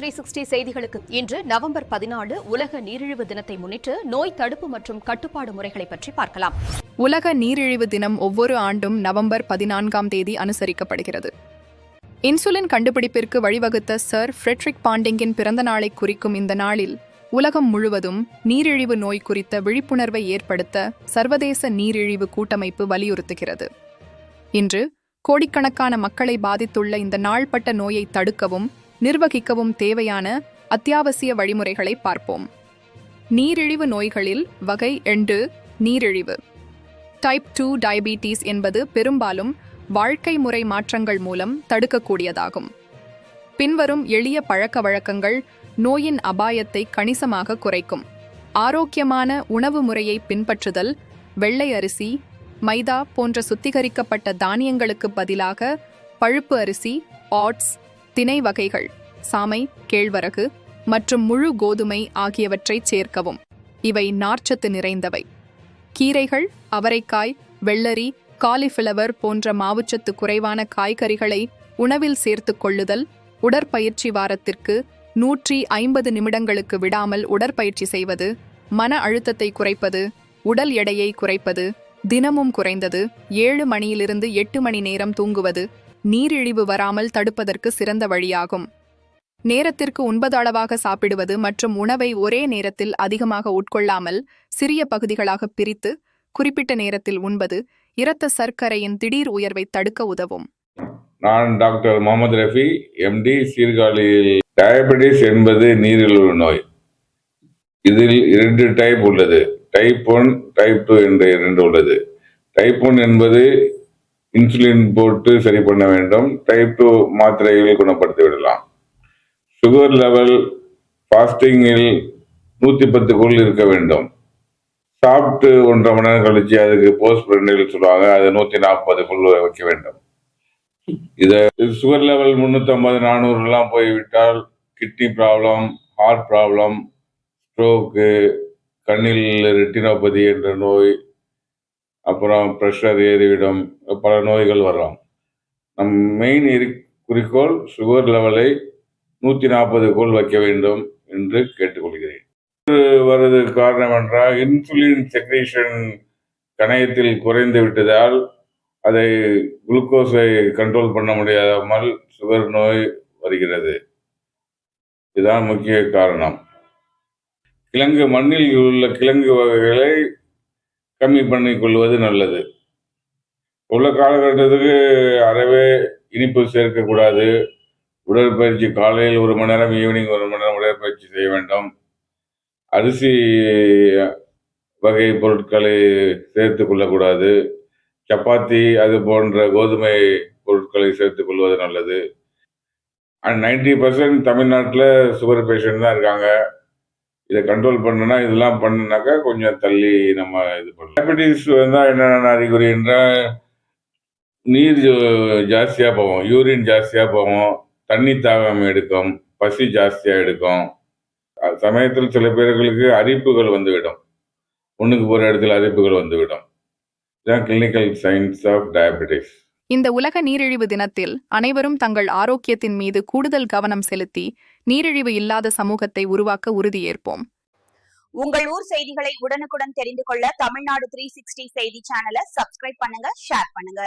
360 செய்திகளுக்கு இன்று நவம்பர் 14 உலக நீரிழிவு தினத்தை முன்னிட்டு நோய் தடுப்பு மற்றும் கட்டுப்பாடு முறைகளை பற்றி பார்க்கலாம். உலக நீரிழிவு தினம் ஒவ்வொரு ஆண்டும் நவம்பர் 14ஆம் தேதி அனுசரிக்கப்படுகிறது. இன்சுலின் கண்டுபிடிப்பிற்கு வழிவகுத்த சர் ஃப்ரெட்ரிக் பாண்டிங்கின் பிறந்த நாளை குறிக்கும் இந்த நாளில் உலகம் முழுவதும் நீரிழிவு நோய் குறித்த விழிப்புணர்வை ஏற்படுத்த சர்வதேச நீரிழிவு கூட்டமைப்பு வலியுறுத்துகிறது. இன்று கோடிக்கணக்கான மக்களை பாதித்துள்ள இந்த நாள்பட்ட நோயை தடுக்கவும் நிர்வகிக்கவும் தேவையான அத்தியாவசிய வழிமுறைகளை பார்ப்போம். நீரிழிவு நோய்களில் வகை 2 நீரிழிவு. டைப் 2 டயபீட்டீஸ் என்பது பெரும்பாலும் வாழ்க்கை முறை மாற்றங்கள் மூலம் தடுக்கக்கூடியதாகும். பின்வரும் எளிய பழக்க வழக்கங்கள் நோயின் அபாயத்தை கணிசமாக குறைக்கும். ஆரோக்கியமான உணவு முறையை பின்பற்றுதல், வெள்ளை அரிசி, மைதா போன்ற சுத்திகரிக்கப்பட்ட தானியங்களுக்கு பதிலாக பழுப்பு அரிசி, ஆட்ஸ், திணை வகைகள், சாமை, கேழ்வரகு மற்றும் முழு கோதுமை ஆகியவற்றை சேர்க்கவும். இவை நார்ச்சத்து நிறைந்தவை. கீரைகள், அவரைக்காய், வெள்ளரி, காலிஃபிளவர் போன்ற மாவுச்சத்து குறைவான காய்கறிகளை உணவில் சேர்த்துக் கொள்ளுதல். உடற்பயிற்சி வாரத்திற்கு 150 நிமிடங்களுக்கு விடாமல் உடற்பயிற்சி செய்வது, மன அழுத்தத்தை குறைப்பது, உடல் எடையை குறைப்பது, தினமும் குறைந்தது 7 மணியிலிருந்து 8 மணி நேரம் தூங்குவது நீரிழிவு வராமல் தடுப்பதற்கு சிறந்த வழியாகும். நேரத்திற்கு உண்பது அளவாக சாப்பிடுவது மற்றும் உணவை ஒரே நேரத்தில் அதிகமாக உட்கொள்ளாமல் சிறிய பகுதிகளாக பிரித்து குறிப்பிட்ட நேரத்தில் உண்பது இரத்த சர்க்கரையின் திடீர் உயர்வை தடுக்க உதவும். நான் டாக்டர் முகமது ரஃபி, MD, சீர்காழியில். டயபெட்டிஸ் என்பது நீரிழிவு நோய். இதில் 2 டைப் உள்ளது. டைப் 1, டைப் 2 என்று 2 உள்ளது. டைப் 1 என்பது இன்சுலின் போட்டு சரி பண்ண வேண்டும். டைப் 2 மாத்திரைகள் குணப்படுத்தி விடலாம். சுகர் லெவல் ஃபாஸ்டிங்கில் 110க்குள் இருக்க வேண்டும். சாப்பிட்டு 1.5 மணி நேரம் கழிச்சு அதுக்கு போஸ்ட் பிரண்டில் சொல்லுவாங்க, அது 140க்குள் வைக்க வேண்டும். இதை சுகர் லெவல் 350, 400 போய்விட்டால் kidney problem, heart problem, stroke, கண்ணில் ரெட்டினோபதி என்ற நோய், அப்புறம் ப்ரெஷர் ஏறிவிடும், பல நோய்கள் வரலாம். நம் மெயின் குறிக்கோள் சுகர் லெவலை 140க்குள் வைக்க வேண்டும் என்று கேட்டுக்கொள்கிறேன். வருது காரணம் என்றால் இன்சுலின் செக்ரேஷன் கணையத்தில் குறைந்து விட்டதால் அதை குளுக்கோஸை கண்ட்ரோல் பண்ண முடியாமல் சுகர் நோய் வருகிறது. இதுதான் முக்கிய காரணம். கிழங்கு, மண்ணில் உள்ள கிழங்கு வகைகளை கம்மி பண்ணி கொள்வது நல்லது. உள்ள காலகட்டத்துக்கு அறவே இனிப்பு சேர்க்கக்கூடாது. உடற்பயிற்சி காலையில் 1 மணி நேரம், ஈவினிங் 1 மணி நேரம் உடற்பயிற்சி செய்ய வேண்டும். அரிசி வகை பொருட்களை சேர்த்து கொள்ளக்கூடாது. சப்பாத்தி அது போன்ற கோதுமை பொருட்களை சேர்த்து கொள்வது நல்லது. 90% தமிழ்நாட்டில் சுகர் பேஷண்ட் தான் இருக்காங்க. இதை கண்ட்ரோல் பண்ணனா, இதெல்லாம் பண்ணுனாக்கா கொஞ்சம் தள்ளி நம்ம இது பண்ணலாம். டயபெட்டிஸ் வந்தால் என்னென்ன அறிகுறி என்றால் நீர் ஜாஸ்தியாக போகும், யூரின் ஜாஸ்தியாக போகும், தண்ணி தாகம் எடுக்கும், பசி ஜாஸ்தியாக எடுக்கும். சமயத்தில் சில பேர்களுக்கு அரிப்புகள் வந்துவிடும். ஒன்றுக்கு போகிற இடத்துல அரிப்புகள் வந்துவிடும். இதுதான் கிளினிக்கல் சைன்ஸ் ஆஃப் டயபெட்டிஸ். இந்த உலக நீரிழிவு தினத்தில் அனைவரும் தங்கள் ஆரோக்கியத்தின் மீது கூடுதல் கவனம் செலுத்தி நீரிழிவு இல்லாத சமூகத்தை உருவாக்க உறுதியேற்போம். உங்கள் ஊர் செய்திகளை உடனுக்குடன் தெரிந்து கொள்ள தமிழ்நாடு 360 செய்தி சேனலை சப்ஸ்கிரைப் பண்ணுங்க, ஷேர் பண்ணுங்க.